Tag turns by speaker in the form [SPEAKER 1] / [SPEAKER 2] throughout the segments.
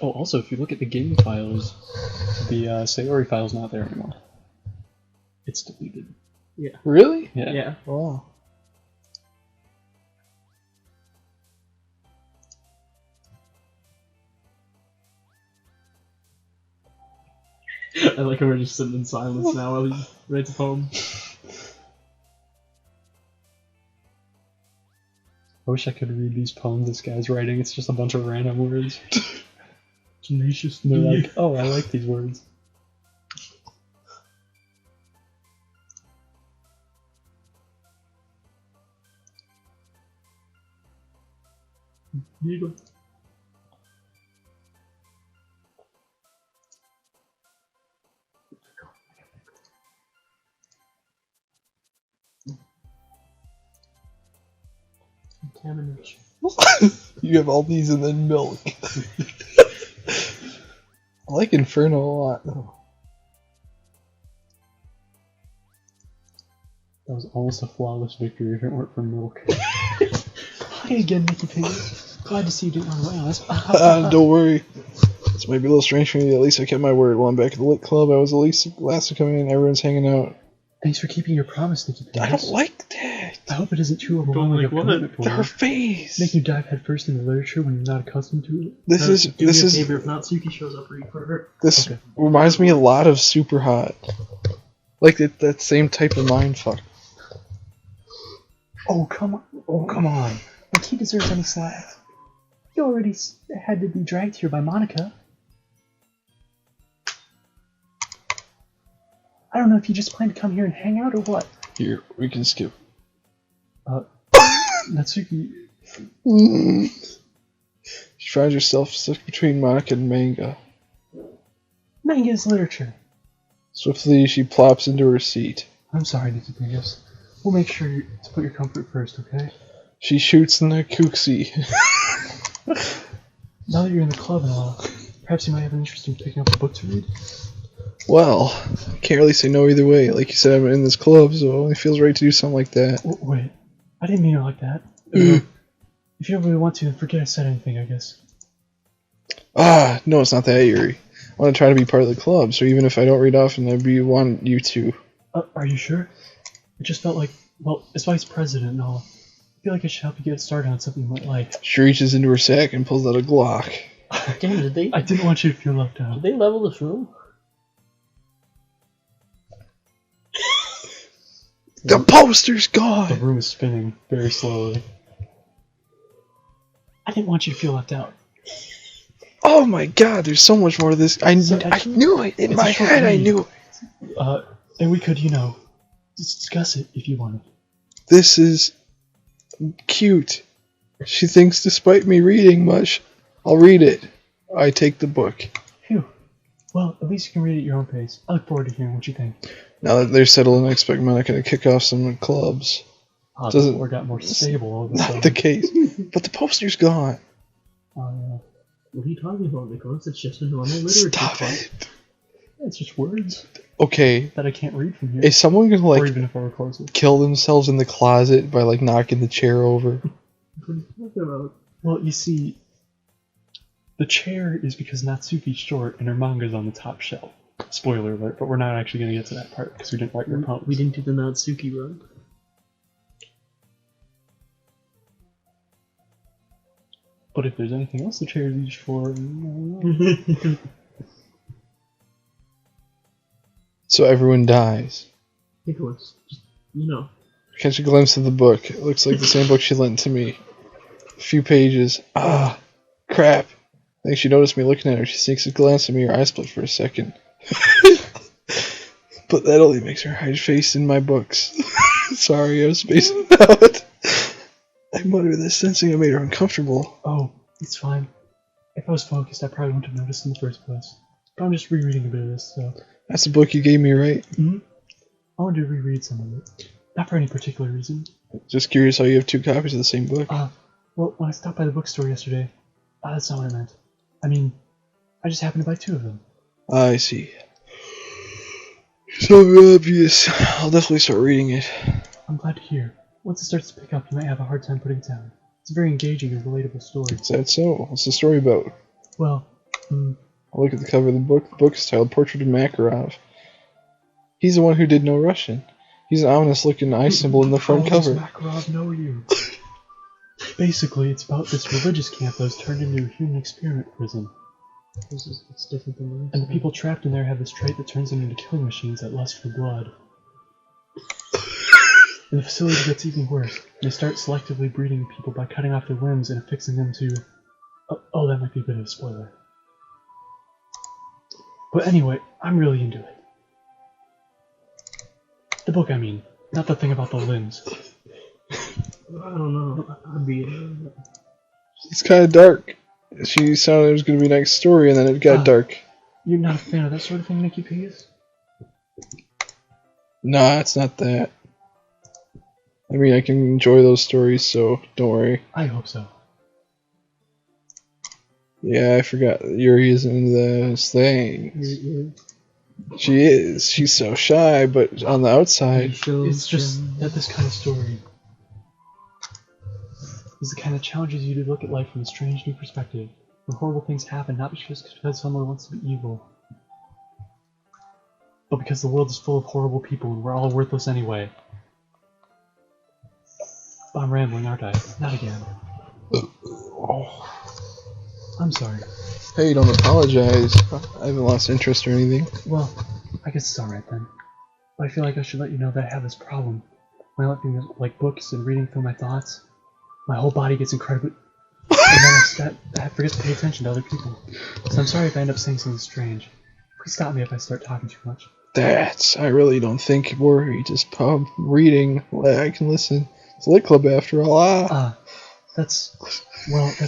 [SPEAKER 1] Oh, also, if you look at the game files, the Sayori file's not there anymore. It's deleted.
[SPEAKER 2] Yeah.
[SPEAKER 3] Really?
[SPEAKER 1] Yeah.
[SPEAKER 2] Yeah.
[SPEAKER 3] Wow.
[SPEAKER 2] I like how we're just sitting in silence now while he writes a poem.
[SPEAKER 1] I wish I could read these poems this guy's writing. It's just a bunch of random words. Tenacious. And they're like, oh, I like these words.
[SPEAKER 2] Here you go. Contamination.
[SPEAKER 3] You have all these and then milk. I like Inferno a lot, though.
[SPEAKER 1] That was almost a flawless victory if it weren't for milk.
[SPEAKER 2] Hi again, Mickey Piggy. Glad to see you didn't run away on us.
[SPEAKER 3] Don't worry. This might be a little strange for me, but at least I kept my word. While I'm back at the Lit Club, I was the last to come in. Everyone's hanging out.
[SPEAKER 1] Thanks for keeping your promise, Nicky
[SPEAKER 3] I don't like that.
[SPEAKER 1] I hope it isn't too overwhelming
[SPEAKER 2] like
[SPEAKER 1] of a
[SPEAKER 2] what?
[SPEAKER 1] commitment for
[SPEAKER 3] Her
[SPEAKER 1] you.
[SPEAKER 3] face.
[SPEAKER 1] Make you dive headfirst into literature when you're not accustomed to it.
[SPEAKER 3] This is
[SPEAKER 2] Do me a favor, if Natsuki shows up, read for her.
[SPEAKER 3] this
[SPEAKER 1] Okay.
[SPEAKER 3] reminds me a lot of Super Hot. Like that same type of mindfuck.
[SPEAKER 1] Oh, come on. Oh, come on. Like he deserves any slack. He already had to be dragged here by Monica. I don't know if you just plan to come here and hang out or what.
[SPEAKER 3] Here, we can skip.
[SPEAKER 1] Natsuki...
[SPEAKER 3] She finds herself stuck between Monica and Manga.
[SPEAKER 1] Manga is literature.
[SPEAKER 3] Swiftly, she plops into her seat.
[SPEAKER 1] I'm sorry, Nicky Pingus. We'll make sure to put your comfort first, okay?
[SPEAKER 3] She shoots in the kooksy.
[SPEAKER 1] Now that you're in the club and all, perhaps you might have an interest in picking up a book to read.
[SPEAKER 3] Well, I can't really say no either way. Like you said, I'm in this club, so it only feels right to do something like that.
[SPEAKER 1] Wait, I didn't mean it like that. If you don't really want to, then forget I said anything, I guess.
[SPEAKER 3] No, it's not that, Yuri. I want to try to be part of the club, so even if I don't read often, I want you to.
[SPEAKER 1] Are you sure? It just felt like, well, as vice president and all, I feel like I should help you get started on something you might like.
[SPEAKER 3] She reaches into her sack and pulls out a Glock.
[SPEAKER 2] Damn, did they?
[SPEAKER 1] I didn't want you to feel left out.
[SPEAKER 2] Did they level this room?
[SPEAKER 3] The poster's
[SPEAKER 1] The
[SPEAKER 3] gone!
[SPEAKER 1] room is spinning very slowly. I didn't want you to feel left out.
[SPEAKER 3] Oh my god, there's so much more to this. I knew it! In
[SPEAKER 1] It's
[SPEAKER 3] my
[SPEAKER 1] a short
[SPEAKER 3] head, I
[SPEAKER 1] read.
[SPEAKER 3] knew it!
[SPEAKER 1] And we could, discuss it if you wanted.
[SPEAKER 3] This is cute. She thinks despite me reading much, I'll read it. I take the book.
[SPEAKER 1] Phew. Well, at least you can read it at your own pace. I look forward to hearing what you think.
[SPEAKER 3] Now that they're settled, I expect Monica to kick off some clubs. Doesn't-
[SPEAKER 1] Or got more stable all of a
[SPEAKER 3] Not
[SPEAKER 1] sudden.
[SPEAKER 3] the case. But the poster's gone.
[SPEAKER 1] Oh, yeah.
[SPEAKER 2] What are you talking about, Nicholas? It's just a normal literature
[SPEAKER 3] Stop
[SPEAKER 2] club.
[SPEAKER 3] it.
[SPEAKER 1] It's just words
[SPEAKER 3] Okay,
[SPEAKER 1] that I can't read from here.
[SPEAKER 3] is someone gonna
[SPEAKER 1] or
[SPEAKER 3] like
[SPEAKER 1] even if I were closer.
[SPEAKER 3] kill themselves in the closet by like knocking the chair over?
[SPEAKER 2] What are you talking about?
[SPEAKER 1] Well, you see, the chair is because Natsuki's short and her manga's on the top shelf. Spoiler alert, but we're not actually going to get to that part because we didn't write your poems.
[SPEAKER 2] We didn't do the Natsuki run.
[SPEAKER 1] But if there's anything else the chair is used for, I don't know.
[SPEAKER 3] So everyone dies.
[SPEAKER 2] Nicholas, just,
[SPEAKER 3] Catch a glimpse of the book. It looks like the same book she lent to me. A few pages. Ah, crap. I think she noticed me looking at her. She sneaks a glance at me. Her eyes split for a second. But that only makes her hide face in my books. Sorry, I was spacing out. I muttered this, sensing I made her uncomfortable.
[SPEAKER 1] Oh, it's fine. If I was focused, I probably wouldn't have noticed in the first place. But I'm just rereading a bit of this, so...
[SPEAKER 3] That's the book you gave me, right?
[SPEAKER 1] Mm-hmm. I wanted to reread some of it. Not for any particular reason.
[SPEAKER 3] Just curious how you have 2 copies of the same book.
[SPEAKER 1] Well, when I stopped by the bookstore yesterday... that's not what I meant. I mean, I just happened to buy 2 of them.
[SPEAKER 3] I see. So obvious. I'll definitely start reading it.
[SPEAKER 1] I'm glad to hear. Once it starts to pick up, you might have a hard time putting it down. It's a very engaging and relatable story.
[SPEAKER 3] Is that so? What's the story about?
[SPEAKER 1] Well,
[SPEAKER 3] I look at the cover of the book. The book is titled Portrait of Makarov. He's the one who did no Russian. He's an ominous-looking eye symbol in the front cover.
[SPEAKER 1] How does Makarov know you? Basically, it's about this religious camp that was turned into a human experiment prison.
[SPEAKER 2] It's different than the rest.
[SPEAKER 1] And the people trapped in there have this trait that turns them into killing machines that lust for blood. And the facility gets even worse. They start selectively breeding people by cutting off their limbs and affixing them to... Oh, that might be a bit of a spoiler. But anyway, I'm really into it. The book, I mean. Not the thing about the limbs.
[SPEAKER 2] I don't know. I'd be...
[SPEAKER 3] It's kind of dark. She sounded it was going to be next story, and then it got dark.
[SPEAKER 1] You're not a fan of that sort of thing, Nicky Peas?
[SPEAKER 3] Nah, it's not that. I mean, I can enjoy those stories, so don't worry.
[SPEAKER 1] I hope so.
[SPEAKER 3] Yeah, I forgot that Yuri isn't into those things. She is. She's so shy, but on the outside...
[SPEAKER 1] It's just that this kind of story is the kind that challenges you to look at life from a strange new perspective, where horrible things happen not just because someone wants to be evil, but because the world is full of horrible people and we're all worthless anyway. I'm rambling, aren't I? Not again. I'm sorry.
[SPEAKER 3] Hey, don't apologize. I haven't lost interest or anything.
[SPEAKER 1] Well, I guess it's alright then. But I feel like I should let you know that I have this problem. When I let things like books and reading through my thoughts, my whole body gets incredibly... and then I forget to pay attention to other people. So I'm sorry if I end up saying something strange. Please stop me if I start talking too much.
[SPEAKER 3] I really don't think worry. Just pub reading. I can listen. It's a lit club after all.
[SPEAKER 1] That's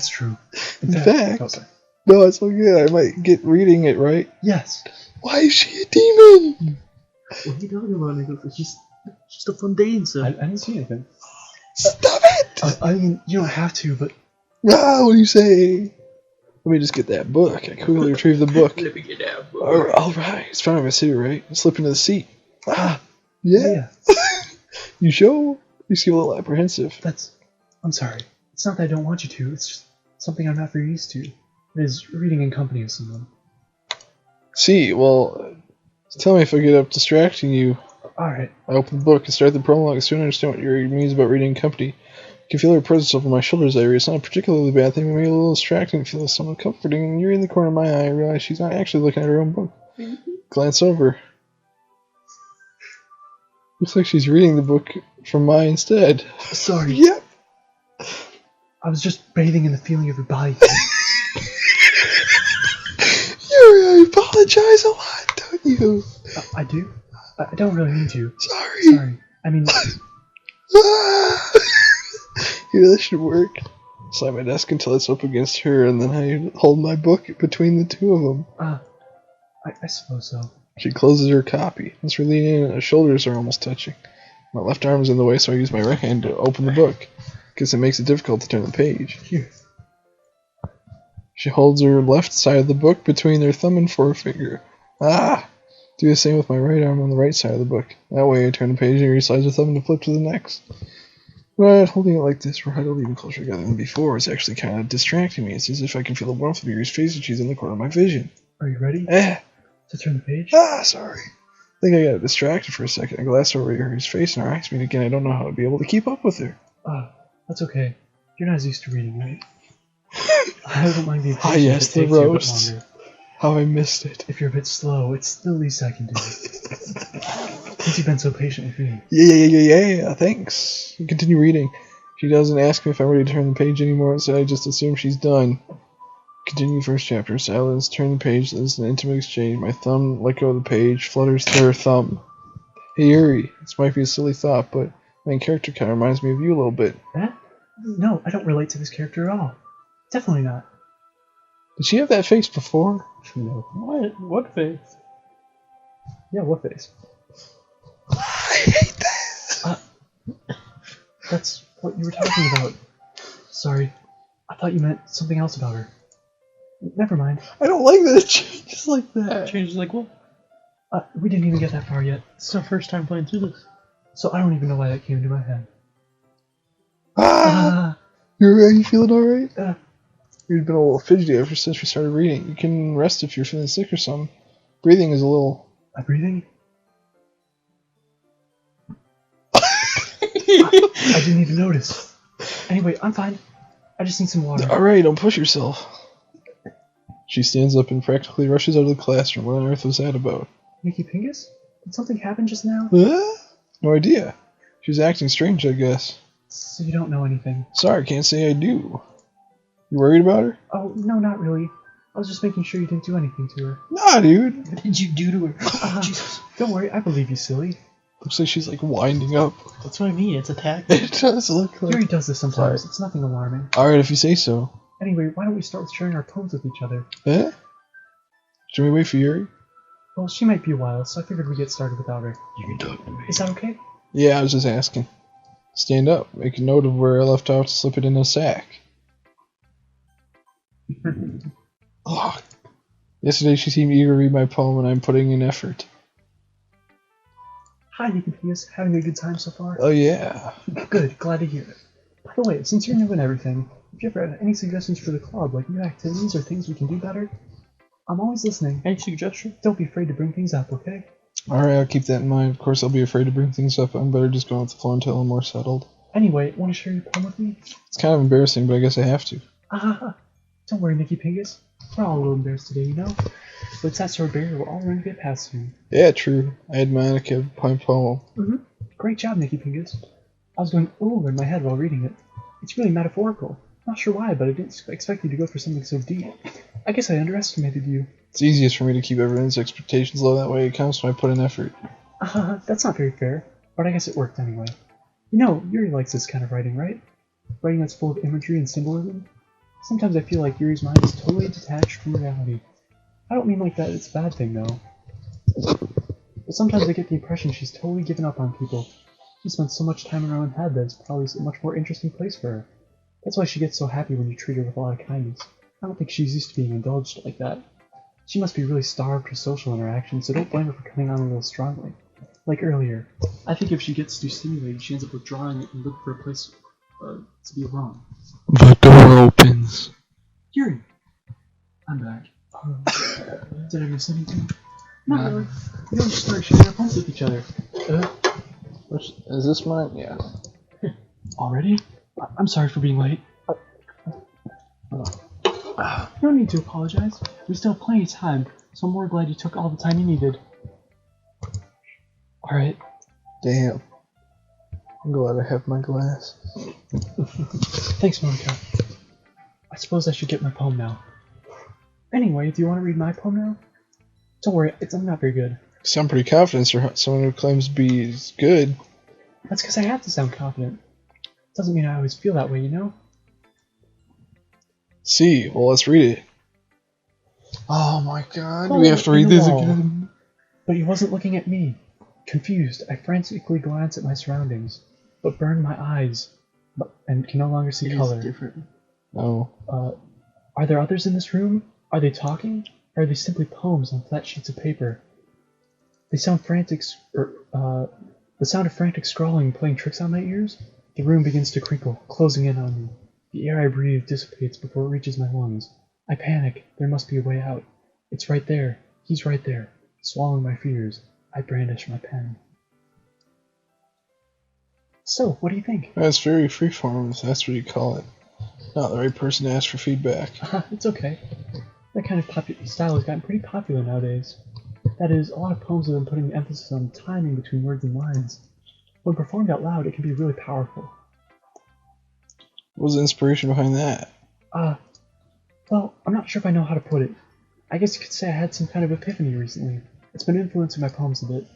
[SPEAKER 1] true.
[SPEAKER 3] In fact, no, it's so good. I might get reading it right.
[SPEAKER 1] Yes.
[SPEAKER 3] Why is she a demon?
[SPEAKER 2] What are you talking about, Nicholas? It's just a fun day and stuff.
[SPEAKER 1] I didn't see anything.
[SPEAKER 3] Stop it!
[SPEAKER 1] I mean, you don't have to, but...
[SPEAKER 3] What do you say? Let me just get that book. I quickly retrieve the book.
[SPEAKER 2] Let me get that book.
[SPEAKER 3] Alright, it's found in my seat, right? I slip into the seat. Yeah. You sure? You seem a little apprehensive.
[SPEAKER 1] I'm sorry. It's not that I don't want you to, it's just something I'm not very used to. It is reading in company with someone.
[SPEAKER 3] See, well, tell me if I get up distracting you.
[SPEAKER 1] Alright.
[SPEAKER 3] I open the book and start the prologue. I soon understand what Yuri means about reading in company. I can feel her presence over my shoulders area. It's not a particularly bad thing, but maybe a little distracting. It feels somewhat comforting. And Yuri in the corner of my eye, I realize she's not actually looking at her own book. Glance over. Looks like she's reading the book from mine instead.
[SPEAKER 1] Sorry.
[SPEAKER 3] Yep.
[SPEAKER 1] I was just bathing in the feeling of your body.
[SPEAKER 3] Yuri, I apologize a lot, don't you?
[SPEAKER 1] I do? I don't really mean to.
[SPEAKER 3] Sorry.
[SPEAKER 1] I mean...
[SPEAKER 3] Here, this should work. Slide my desk until it's up against her, and then I hold my book between the two of them.
[SPEAKER 1] I suppose so.
[SPEAKER 3] She closes her copy. As we're leaning in, and her shoulders are almost touching. My left arm is in the way, so I use my right hand to open the book, because it makes it difficult to turn the page.
[SPEAKER 1] Here.
[SPEAKER 3] She holds her left side of the book between her thumb and forefinger. Do the same with my right arm on the right side of the book. That way I turn the page and he slides her thumb to flip to the next. But holding it like this, we're huddled even closer together than before. It's actually kind of distracting me. It's as if I can feel the warmth of Yuri's face and she's in the corner of my vision.
[SPEAKER 1] Are you ready? To turn the page?
[SPEAKER 3] Sorry. I think I got distracted for a second. I glanced over at Yuri's face and our eyes meet again. I don't know how to be able to keep up with her.
[SPEAKER 1] That's okay. You're not as used to reading, right? I don't mind being patient.
[SPEAKER 3] Yes, the roast. How I missed it.
[SPEAKER 1] If you're a bit slow, it's the least I can do. Since you've been so patient with me.
[SPEAKER 3] Yeah, thanks. Continue reading. She doesn't ask me if I'm ready to turn the page anymore, so I just assume she's done. Continue first chapter. Silence. Turn the page. There's an intimate exchange. My thumb let go of the page. Flutters to her thumb. Hey Yuri, this might be a silly thought, but main character kind of reminds me of you a little bit.
[SPEAKER 1] That? No, I don't relate to this character at all. Definitely not.
[SPEAKER 3] Did she have that face before?
[SPEAKER 1] No. What? What face? Yeah, what face?
[SPEAKER 3] I hate that!
[SPEAKER 1] That's what you were talking about. Sorry. I thought you meant something else about her. Never mind.
[SPEAKER 3] I don't like that it changes like that.
[SPEAKER 2] Changes like what?
[SPEAKER 1] We didn't even get that far yet.
[SPEAKER 2] It's our first time playing through this.
[SPEAKER 1] So I don't even know why that came into my head.
[SPEAKER 3] Are you feeling alright? You've been a little fidgety ever since we started reading. You can rest if you're feeling sick or something. Breathing is a little...
[SPEAKER 1] My breathing? I didn't even notice. Anyway, I'm fine. I just need some water.
[SPEAKER 3] Alright, don't push yourself. She stands up and practically rushes out of the classroom. What on earth was that about?
[SPEAKER 1] Nicky Pingus? Did something happen just now?
[SPEAKER 3] No idea. She was acting strange, I guess.
[SPEAKER 1] So you don't know anything?
[SPEAKER 3] Sorry, can't say I do. You worried about her?
[SPEAKER 1] Oh, no, not really. I was just making sure you didn't do anything to her.
[SPEAKER 3] Nah, dude.
[SPEAKER 2] What did you do to her?
[SPEAKER 1] Jesus. Don't worry, I believe you, silly.
[SPEAKER 3] Looks like she's like winding up.
[SPEAKER 2] That's what I mean. It's a tactic.
[SPEAKER 3] It does look like...
[SPEAKER 1] Yuri does this sometimes. It's nothing alarming.
[SPEAKER 3] Alright, if you say so.
[SPEAKER 1] Anyway, why don't we start with sharing our poems with each other?
[SPEAKER 3] Should we wait for Yuri?
[SPEAKER 1] Well, she might be a while, so I figured we'd get started without her.
[SPEAKER 2] You can talk to me.
[SPEAKER 1] Is that okay?
[SPEAKER 3] Yeah, I was just asking. Stand up. Make a note of where I left out to slip it in a sack. Oh. Yesterday she seemed eager to read my poem and I'm putting in effort.
[SPEAKER 1] Hi, Nicky Pingus. Having a good time so far?
[SPEAKER 3] Oh yeah.
[SPEAKER 1] Good, glad to hear it. By the way, since you're new and everything, if you ever have any suggestions for the club, like new activities or things we can do better, I'm always listening.
[SPEAKER 2] Any suggestion?
[SPEAKER 1] Don't be afraid to bring things up, okay?
[SPEAKER 3] Alright, I'll keep that in mind. Of course I'll be afraid to bring things up. I'm better just going with the flow until I'm more settled.
[SPEAKER 1] Anyway, want to share your poem with me?
[SPEAKER 3] It's kind of embarrassing, but I guess I have to.
[SPEAKER 1] Don't worry, Nicky Pingus. We're all a little embarrassed today, you know? But it's that sort of barrier we're all going to get past soon.
[SPEAKER 3] Yeah, true. I had my poem.
[SPEAKER 1] Great job, Nicky Pingus. I was going ooh in my head while reading it. It's really metaphorical. Not sure why, but I didn't expect you to go for something so deep. I guess I underestimated you.
[SPEAKER 3] It's easiest for me to keep everyone's expectations low, that way it counts when I put in effort.
[SPEAKER 1] That's not very fair, but I guess it worked anyway. You know, Yuri likes this kind of writing, right? Writing that's full of imagery and symbolism. Sometimes I feel like Yuri's mind is totally detached from reality. I don't mean like that it's a bad thing, though. But sometimes I get the impression she's totally given up on people. She spends so much time in her own head that it's probably a much more interesting place for her. That's why she gets so happy when you treat her with a lot of kindness. I don't think she's used to being indulged like that. She must be really starved for social interaction, so don't blame her for coming on a little strongly. Like earlier.
[SPEAKER 2] I think if she gets too stimulated, she ends up withdrawing it and looking for a place to be alone.
[SPEAKER 3] The door opens.
[SPEAKER 1] Yuri!
[SPEAKER 2] I'm back.
[SPEAKER 1] Did I miss anything? Not really. We don't just start sharing our poems with each other.
[SPEAKER 3] Is this mine? Yeah.
[SPEAKER 1] Already? I'm sorry for being late. No need to apologize. We still have plenty of time, so I'm more glad you took all the time you needed. Alright.
[SPEAKER 3] Damn. I'm glad I have my glass.
[SPEAKER 1] Thanks, Monica. I suppose I should get my poem now. Anyway, do you want to read my poem now? Don't worry, I'm not very good.
[SPEAKER 3] You sound pretty confident for someone who claims to be good.
[SPEAKER 1] That's because I have to sound confident. Doesn't mean I always feel that way, you know?
[SPEAKER 3] See, well, let's read it. Oh my god,
[SPEAKER 1] Oh,
[SPEAKER 3] we have to read
[SPEAKER 1] the
[SPEAKER 3] this
[SPEAKER 1] wall.
[SPEAKER 3] again.
[SPEAKER 1] But he wasn't looking at me. Confused, I frantically glance at my surroundings, but burn my eyes, and can no longer see
[SPEAKER 2] It
[SPEAKER 1] color.
[SPEAKER 2] is different.
[SPEAKER 3] Oh.
[SPEAKER 1] Are there others in this room? Are they talking? Or are they simply poems on flat sheets of paper? They sound frantic, the sound of frantic scrawling playing tricks on my ears? The room begins to crinkle, closing in on me. The air I breathe dissipates before it reaches my lungs. I panic. There must be a way out. It's right there. He's right there. Swallowing my fears, I brandish my pen. So, what do you think?
[SPEAKER 3] That's very freeform, if that's what you call it. Not the right person to ask for feedback.
[SPEAKER 1] It's okay. That kind of style has gotten pretty popular nowadays. That is, a lot of poems have been putting the emphasis on timing between words and lines. When performed out loud, it can be really powerful.
[SPEAKER 3] What was the inspiration behind that?
[SPEAKER 1] Well, I'm not sure if I know how to put it. I guess you could say I had some kind of epiphany recently. It's been influencing my poems a bit.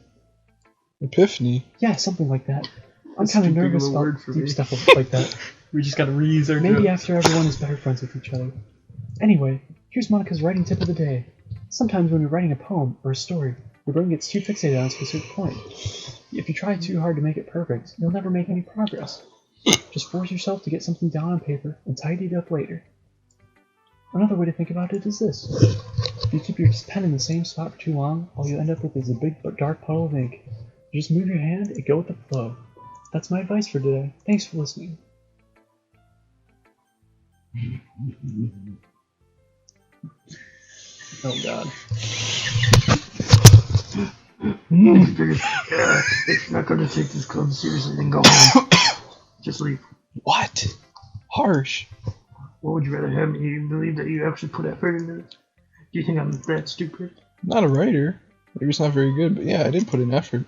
[SPEAKER 3] Epiphany?
[SPEAKER 1] Yeah, something like that. I'm
[SPEAKER 2] That's
[SPEAKER 1] kind of
[SPEAKER 2] too big of
[SPEAKER 1] nervous
[SPEAKER 2] a
[SPEAKER 1] about
[SPEAKER 2] word for
[SPEAKER 1] deep
[SPEAKER 2] me.
[SPEAKER 1] stuff like that.
[SPEAKER 2] We just gotta reuse our
[SPEAKER 1] Maybe
[SPEAKER 2] jokes.
[SPEAKER 1] after everyone is better friends with each other. Anyway, here's Monica's writing tip of the day. Sometimes when you're writing a poem or a story, your brain gets too fixated on a specific point. If you try too hard to make it perfect, you'll never make any progress. Just force yourself to get something down on paper and tidy it up later. Another way to think about it is this. If you keep your pen in the same spot for too long, all you end up with is a big dark puddle of ink. You just move your hand and go with the flow. That's my advice for today. Thanks for listening.
[SPEAKER 2] Oh god.
[SPEAKER 4] If you're not going to take this club seriously, then go home. Just leave.
[SPEAKER 3] What? Harsh.
[SPEAKER 4] What would you rather have me believe that you actually put effort into this? Do you think I'm that stupid?
[SPEAKER 3] Not a writer. Maybe it's not very good, but yeah, I did put in effort.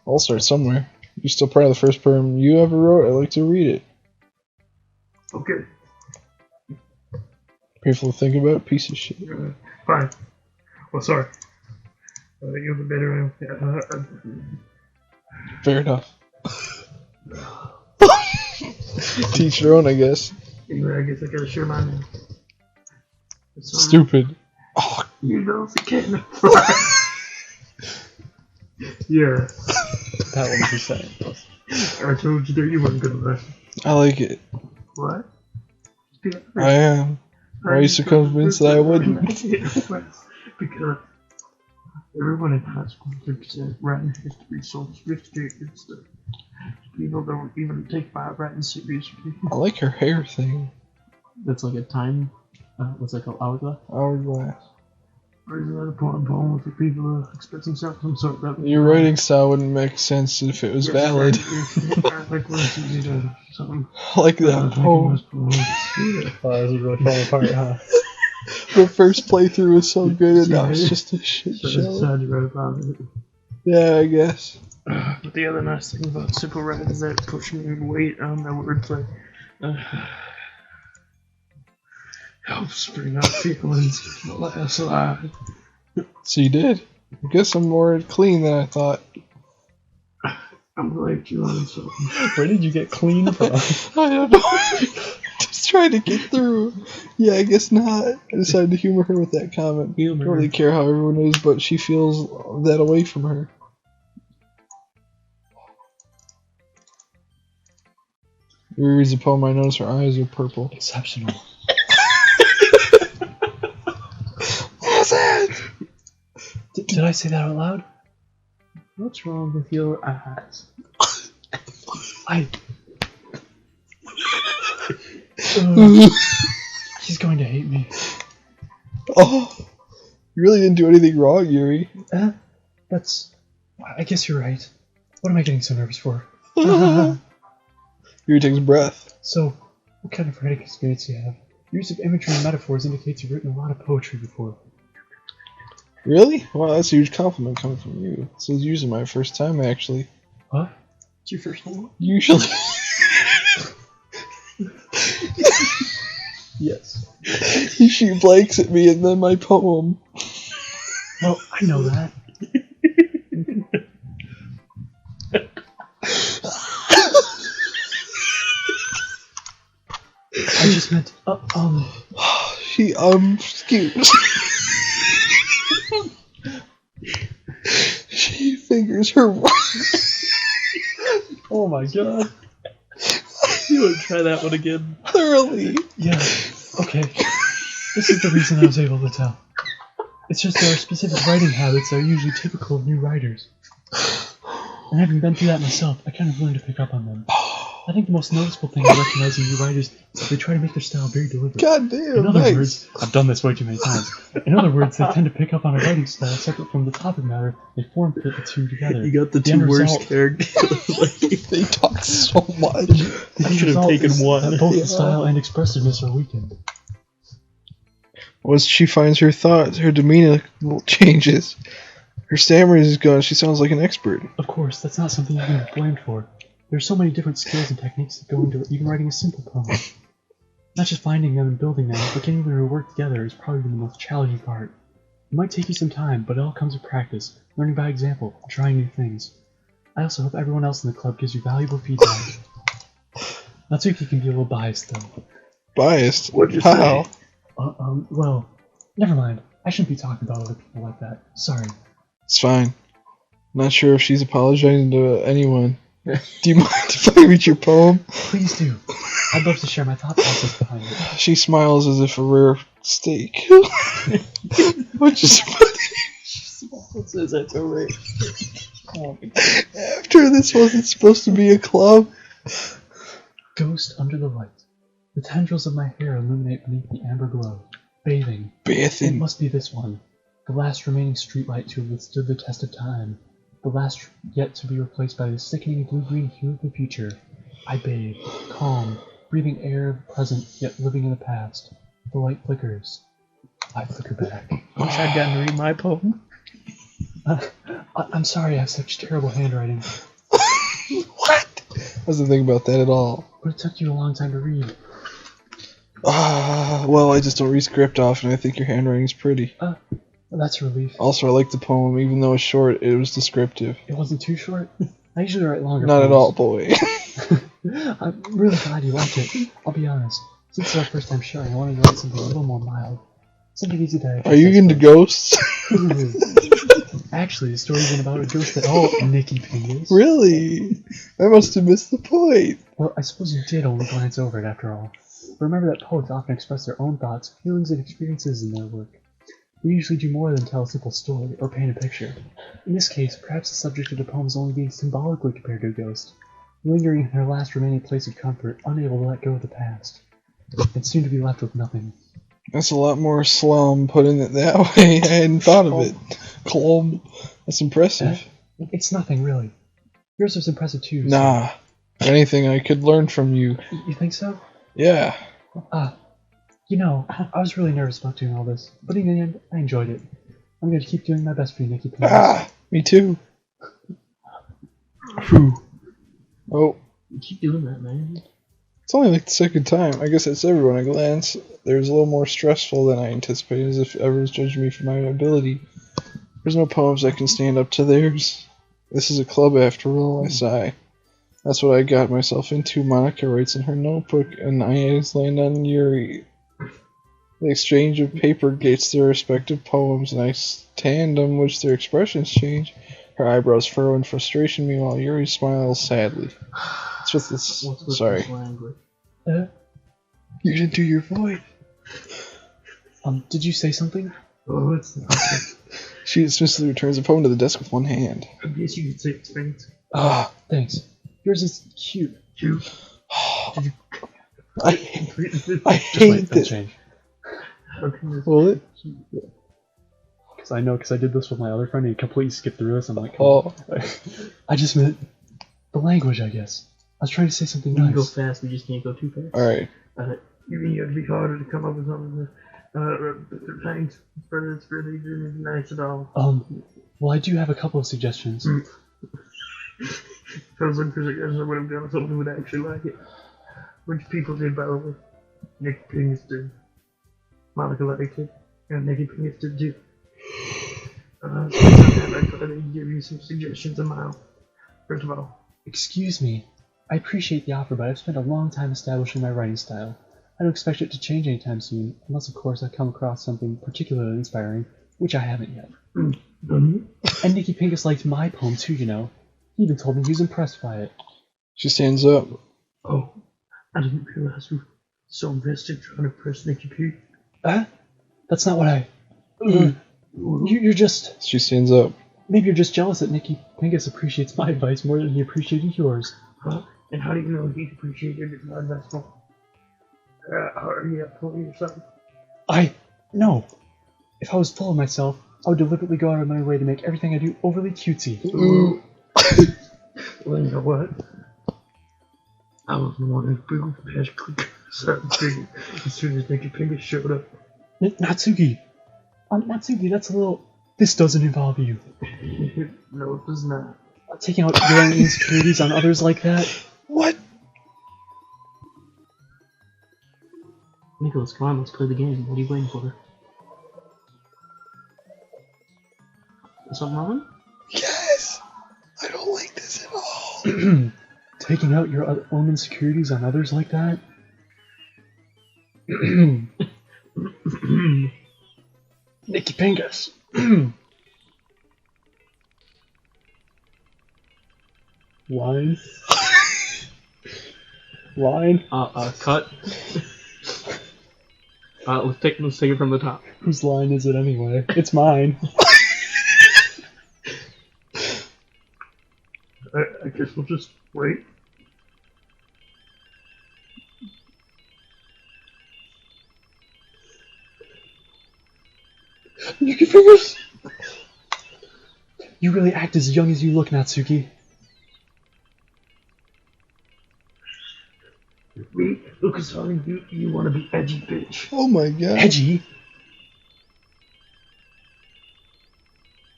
[SPEAKER 3] I'll start somewhere. You're still proud of the first poem you ever wrote? I'd like to read it.
[SPEAKER 4] Okay.
[SPEAKER 3] Painful to think about, piece of shit.
[SPEAKER 4] Fine. Well, sorry. You have a better...
[SPEAKER 3] Fair enough. Teach their own, I guess.
[SPEAKER 4] Anyway, I guess I gotta share mine.
[SPEAKER 3] Stupid. Oh,
[SPEAKER 4] You know, if you can't fly. Yeah.
[SPEAKER 2] That 1%.
[SPEAKER 4] I told you that you weren't gonna lie.
[SPEAKER 3] I like it.
[SPEAKER 4] What?
[SPEAKER 3] I am. Why are you so convinced that I wouldn't?
[SPEAKER 4] Because everyone in high school thinks that writing history is so sophisticated stuff. People don't even take my writing seriously.
[SPEAKER 3] I like her hair thing.
[SPEAKER 2] That's like a time. What's that called? Hourglass?
[SPEAKER 3] Hourglass.
[SPEAKER 4] Or is that a poem for people expressing some sort of...
[SPEAKER 3] Your writing style wouldn't make sense if it was valid.
[SPEAKER 4] Like when it's easy to something.
[SPEAKER 3] Like that poem.
[SPEAKER 2] Oh, this is really falling apart, huh?
[SPEAKER 3] The first playthrough was so good and now it's just a shit
[SPEAKER 4] So I
[SPEAKER 3] show.
[SPEAKER 4] decided to write about it.
[SPEAKER 3] Yeah, I guess.
[SPEAKER 4] But the other nice thing about simple writing is that it pushes me weight on the wordplay. Helps bring out feelings less alive.
[SPEAKER 3] So you did. I guess I'm more clean than I thought.
[SPEAKER 4] I'm glad you learned something.
[SPEAKER 2] Where did you get clean from?
[SPEAKER 3] I don't know. Just trying to get through. Yeah, I guess not. I decided to humor her with that comment. I don't really care how everyone is, but she feels that away from her. Yuri reads the poem. I notice her eyes are purple.
[SPEAKER 2] Exceptional.
[SPEAKER 3] What was that?
[SPEAKER 2] Did I say that out loud?
[SPEAKER 4] What's wrong with your eyes?
[SPEAKER 2] He's going to hate me.
[SPEAKER 3] Oh, you really didn't do anything wrong, Yuri.
[SPEAKER 2] I guess you're right. What am I getting so nervous for?
[SPEAKER 3] Yuri takes a breath.
[SPEAKER 2] So, what kind of writing experience do you have? Your use of imagery and metaphors indicates you've written a lot of poetry before.
[SPEAKER 3] Really? Wow, that's a huge compliment coming from you. This is usually my first time, actually.
[SPEAKER 2] What? It's your first one?
[SPEAKER 3] Usually.
[SPEAKER 2] Yes.
[SPEAKER 3] She blanks at me and then my poem.
[SPEAKER 2] Well, I know that. I just meant,
[SPEAKER 3] She, excuse. She fingers her.
[SPEAKER 2] Oh my god. You want to try that one again?
[SPEAKER 3] Thoroughly.
[SPEAKER 2] Yeah, okay. This is the reason I was able to tell. It's just there are specific writing habits that are usually typical of new writers. And having been through that myself, I kind of learned to pick up on them. I think the most noticeable thing I recognize in new writers is that they try to make their style very deliberate.
[SPEAKER 3] God damn,
[SPEAKER 2] In other
[SPEAKER 3] nice.
[SPEAKER 2] words, I've done this way too many times. In other words, they tend to pick up on a writing style separate from the topic matter. They form fit the two together.
[SPEAKER 4] You got the
[SPEAKER 2] end
[SPEAKER 4] two worst
[SPEAKER 2] result-
[SPEAKER 4] characters.
[SPEAKER 3] They talk so much.
[SPEAKER 2] The
[SPEAKER 4] I
[SPEAKER 2] end
[SPEAKER 4] should have
[SPEAKER 2] result
[SPEAKER 4] taken
[SPEAKER 2] is
[SPEAKER 4] one.
[SPEAKER 2] that both
[SPEAKER 3] Yeah.
[SPEAKER 2] the style and expressiveness are weakened.
[SPEAKER 3] Once she finds her thoughts, her demeanor changes. Her stammer is gone. She sounds like an expert.
[SPEAKER 2] Of course, that's not something you can be blamed for. There are so many different skills and techniques that go into even writing a simple poem. Not just finding them and building them, but getting them to work together is probably the most challenging part. It might take you some time, but it all comes with practice, learning by example, and trying new things. I also hope everyone else in the club gives you valuable feedback. That's if you can be a little biased, though.
[SPEAKER 3] Biased?
[SPEAKER 4] What'd you
[SPEAKER 3] How?
[SPEAKER 4] say?
[SPEAKER 2] Well, never mind. I shouldn't be talking about other people like that. Sorry.
[SPEAKER 3] It's fine. Not sure if she's apologizing to anyone. Do you mind if I read your poem?
[SPEAKER 2] Please do. I'd love to share my thought process behind it.
[SPEAKER 3] She smiles as if a rare steak. Which is
[SPEAKER 2] Says that's alright.
[SPEAKER 3] after this wasn't supposed to be a club.
[SPEAKER 2] Ghost Under the Light. The tendrils of my hair illuminate beneath the amber glow. Bathing. It
[SPEAKER 3] Bathing.
[SPEAKER 2] must be this one. The last remaining streetlight to have withstood the test of time. The last yet to be replaced by the sickening blue-green hue of the future. I bathe, calm, breathing air of the present yet living in the past. The light flickers. I flicker back.
[SPEAKER 4] I wish I'd gotten to read my poem.
[SPEAKER 2] I'm sorry I have such terrible handwriting,
[SPEAKER 3] What? I wasn't thinking about that at all.
[SPEAKER 2] but it took you a long time to read.
[SPEAKER 3] Well, I just don't read script often. I think your handwriting's pretty.
[SPEAKER 2] Well, that's a relief.
[SPEAKER 3] Also, I like the poem, even though it's short. It was descriptive.
[SPEAKER 2] It wasn't too short. I usually write longer.
[SPEAKER 3] Not at all,
[SPEAKER 2] poems.
[SPEAKER 3] boy.
[SPEAKER 2] I'm really glad you liked it. I'll be honest. Since it's our first time sharing, I wanted to write something a little more mild. Something easy to
[SPEAKER 3] Are you into ghosts?
[SPEAKER 2] Actually, the story isn't about a ghost at all, Nicky Pingus.
[SPEAKER 3] Really? I must have missed the point.
[SPEAKER 2] Well, I suppose you did only glance over it after all. Remember that poets often express their own thoughts, feelings, and experiences in their work. They usually do more than tell a simple story or paint a picture. In this case, perhaps the subject of the poem is only being symbolically compared to a ghost, lingering in her last remaining place of comfort, unable to let go of the past, and soon to be left with nothing.
[SPEAKER 3] That's a lot more slum putting it that way. I hadn't thought of it. Clum. That's impressive.
[SPEAKER 2] It's nothing, really. Yours was impressive too.
[SPEAKER 3] Nah. Anything I could learn from you.
[SPEAKER 2] You think so?
[SPEAKER 3] Yeah.
[SPEAKER 2] You know, I was really nervous about doing all this, but in the end, I enjoyed it. I'm going to keep doing my best for you, Nicky Pingus.
[SPEAKER 3] Me too.
[SPEAKER 2] Phew.
[SPEAKER 3] Oh.
[SPEAKER 4] You keep doing that, man.
[SPEAKER 3] It's only like the second time. I guess that's everyone. I glance. There's a little more stressful than I anticipated, as if everyone's judging me for my ability. There's no poems that can stand up to theirs. This is a club after all, I sigh. That's what I got myself into, Monica writes in her notebook, and my eyes land on Yuri. The exchange of paper gates their respective poems, and I tandem which their expressions change. Her eyebrows furrow in frustration, meanwhile Yuri smiles sadly. It's just this.
[SPEAKER 4] What's with
[SPEAKER 3] Sorry.
[SPEAKER 4] this language?
[SPEAKER 3] You didn't do your voice.
[SPEAKER 2] Did you say something?
[SPEAKER 4] Oh, it's not.
[SPEAKER 3] She dismissively returns the poem to the desk with one hand.
[SPEAKER 4] I guess you could say it's fancy.
[SPEAKER 2] Thanks. Yours is cute.
[SPEAKER 4] Cute.
[SPEAKER 3] I hate
[SPEAKER 2] Just wait, it'll
[SPEAKER 3] this.
[SPEAKER 2] change.
[SPEAKER 4] How can this
[SPEAKER 3] Will it?
[SPEAKER 2] Because I did this with my other friend and he completely skipped through this. I'm like,
[SPEAKER 3] Oh.
[SPEAKER 2] I just meant the language, I guess. I was trying to say something
[SPEAKER 4] You can go
[SPEAKER 2] nice.
[SPEAKER 4] fast, we just can't go too fast.
[SPEAKER 3] Alright.
[SPEAKER 4] You mean you have to be harder to come up with something thanks for this really isn't nice at all.
[SPEAKER 2] Well, I do have a couple of suggestions.
[SPEAKER 4] If I was looking for suggestions, I would have done something who would actually like it. Which people did, by the way. Nick Pingus did. Monica liked it. And Nicky Pingus did too. So I thought I'd give you some suggestions of mine. First of all,
[SPEAKER 2] Excuse me. I appreciate the offer, but I've spent a long time establishing my writing style. I don't expect it to change anytime soon, unless of course I come across something particularly inspiring, which I haven't yet. And Nicky Pingus liked my poem too, you know. He even told me he was impressed by it.
[SPEAKER 3] She stands up.
[SPEAKER 4] oh, I didn't realize we were so invested trying to impress Nicky P.
[SPEAKER 2] That's not what I... You're just...
[SPEAKER 3] She stands up.
[SPEAKER 2] Maybe you're just jealous that Nicky Pingus appreciates my advice more than he appreciated yours.
[SPEAKER 4] Huh? And how do you know he appreciated it more than that's more? Are you up for me or something?
[SPEAKER 2] No. If I was full of myself, I would deliberately go out of my way to make everything I do overly cutesy.
[SPEAKER 3] Ooh.
[SPEAKER 4] Well, you know what? I was the one who blew past click started singing as soon as Nicky Pingus showed up.
[SPEAKER 2] Natsuki! Natsuki, that's a little... This doesn't involve you.
[SPEAKER 4] No, it does not.
[SPEAKER 2] Taking out your own insecurities on others like that?
[SPEAKER 3] What?
[SPEAKER 4] Nicholas, come on, let's play the game. What are you waiting for? Is something wrong?
[SPEAKER 3] Yes! I don't like this at all.
[SPEAKER 2] Taking out your own insecurities on others like that? Nicky Pingus! Line? Line?
[SPEAKER 4] Cut. Let's take it from the top.
[SPEAKER 2] Whose line is it anyway? It's mine.
[SPEAKER 4] I guess we'll just wait.
[SPEAKER 3] Nikki Fingers!
[SPEAKER 2] You really act as young as you look, Natsuki.
[SPEAKER 4] Me, Ukasami, you want to be edgy, bitch.
[SPEAKER 3] Oh my god.
[SPEAKER 2] Edgy?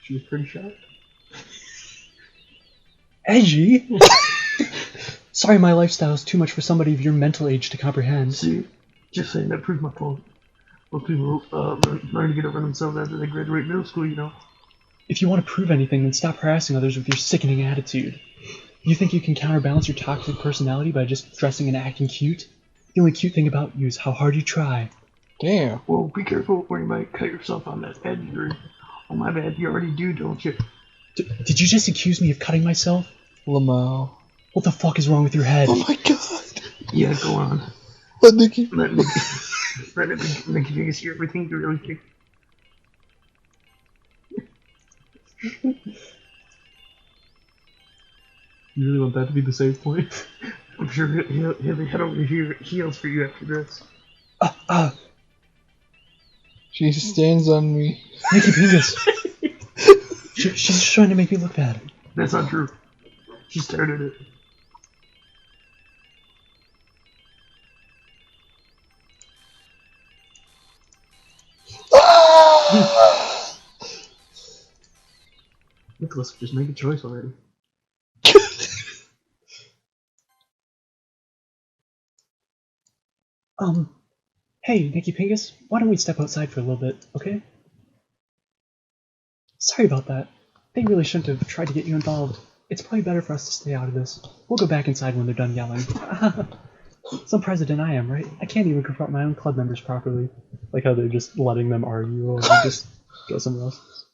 [SPEAKER 1] She was pretty shy.
[SPEAKER 2] Edgy? Sorry, my lifestyle is too much for somebody of your mental age to comprehend.
[SPEAKER 4] See, just saying that proves my point. Most people learn to get over themselves after they graduate middle school, you know.
[SPEAKER 2] If you want to prove anything, then stop harassing others with your sickening attitude. You think you can counterbalance your toxic personality by just dressing and acting cute? The only cute thing about you is how hard you try.
[SPEAKER 3] Damn.
[SPEAKER 4] Well, be careful or you might cut yourself on that edge, Yuri. Oh, my bad, you already do, don't you?
[SPEAKER 2] Did you just accuse me of cutting myself?
[SPEAKER 3] Lamau.
[SPEAKER 2] What the fuck is wrong with your head?
[SPEAKER 3] Oh my god.
[SPEAKER 4] Yeah, go on.
[SPEAKER 3] Let Nikki.
[SPEAKER 4] Let Nikki Vegas hear everything you really think.
[SPEAKER 1] You really want that to be the save point?
[SPEAKER 4] I'm sure he'll be head over heels for you after this.
[SPEAKER 3] She stands on me.
[SPEAKER 2] Nikki Pingus! She's just trying to make me look bad.
[SPEAKER 4] That's not true. She started it.
[SPEAKER 1] Nicholas, just make a choice already.
[SPEAKER 2] Hey, Nikki Pingus, why don't we step outside for a little bit, okay? Sorry about that. They really shouldn't have tried to get you involved. It's probably better for us to stay out of this. We'll go back inside when they're done yelling. Some president I am, right? I can't even confront my own club members properly.
[SPEAKER 1] Like how they're just letting them argue or just go somewhere else.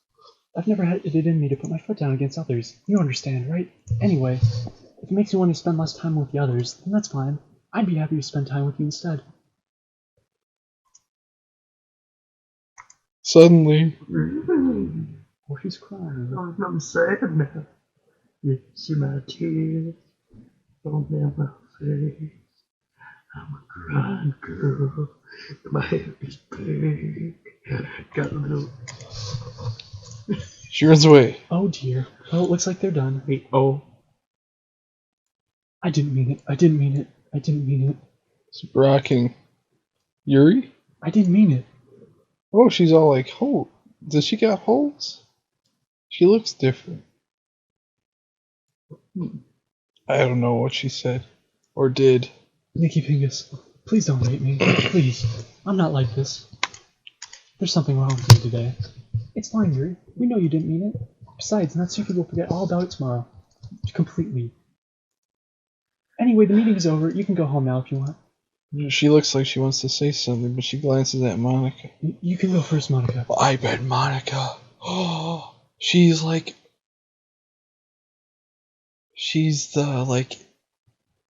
[SPEAKER 2] I've never had it in me to put my foot down against others. You understand, right? Anyway, if it makes you want to spend less time with the others, then that's fine. I'd be happy to spend time with you instead.
[SPEAKER 3] Suddenly.
[SPEAKER 1] Oh, she's crying.
[SPEAKER 4] I'm sad now. You see my tears on my face. I'm a crying girl. My hair is pink. Got a little.
[SPEAKER 3] She runs away.
[SPEAKER 2] Oh dear. Well, it looks like they're done.
[SPEAKER 1] Wait, oh.
[SPEAKER 2] I didn't mean it. I didn't mean it. I didn't mean it.
[SPEAKER 3] It's rocking. Yuri?
[SPEAKER 2] I didn't mean it.
[SPEAKER 3] Oh, she's all like, oh, does she got holes? She looks different. I don't know what she said. Or did.
[SPEAKER 2] Nikki Pingus, please don't hate me. Please. I'm not like this. There's something wrong with me today. It's fine, Yuri. We know you didn't mean it. Besides, Natsuki will forget all about it tomorrow. Completely. Anyway, the meeting is over. You can go home now if you want.
[SPEAKER 3] She looks like she wants to say something, but she glances at Monica.
[SPEAKER 2] You can go first, Monica.
[SPEAKER 3] Well, I bet Monica. Oh, she's like. She's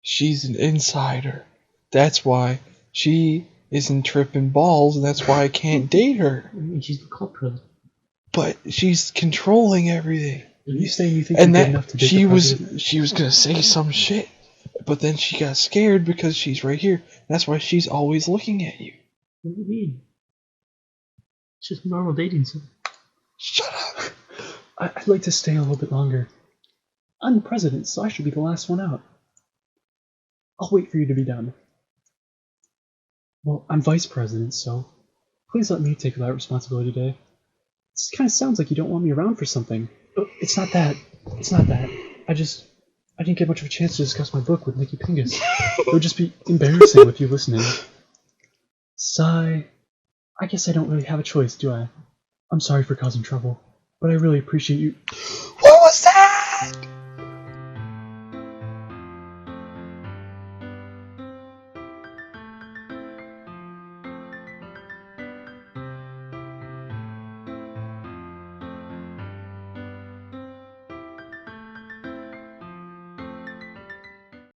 [SPEAKER 3] she's an insider. That's why she isn't tripping balls, and that's why I can't date her.
[SPEAKER 1] I mean, she's the club president.
[SPEAKER 3] But she's controlling everything.
[SPEAKER 2] Are you saying you think
[SPEAKER 3] And
[SPEAKER 2] you're
[SPEAKER 3] that
[SPEAKER 2] good enough to date
[SPEAKER 3] she
[SPEAKER 2] the
[SPEAKER 3] was
[SPEAKER 2] president?
[SPEAKER 3] gonna say some shit, but then she got scared because she's right here. That's why she's always looking at you.
[SPEAKER 1] What do you mean? It's just normal dating. So.
[SPEAKER 3] Shut up.
[SPEAKER 2] I'd like to stay a little bit longer. I'm the president, so I should be the last one out. I'll wait for you to be done. Well, I'm vice president, so please let me take that responsibility today. This kind of sounds like you don't want me around for something. It's not that. It's not that. I didn't get much of a chance to discuss my book with Nikki Pingus. It would just be embarrassing with you listening. Sigh. I guess I don't really have a choice, do I? I'm sorry for causing trouble, but I really appreciate you.
[SPEAKER 3] What was that?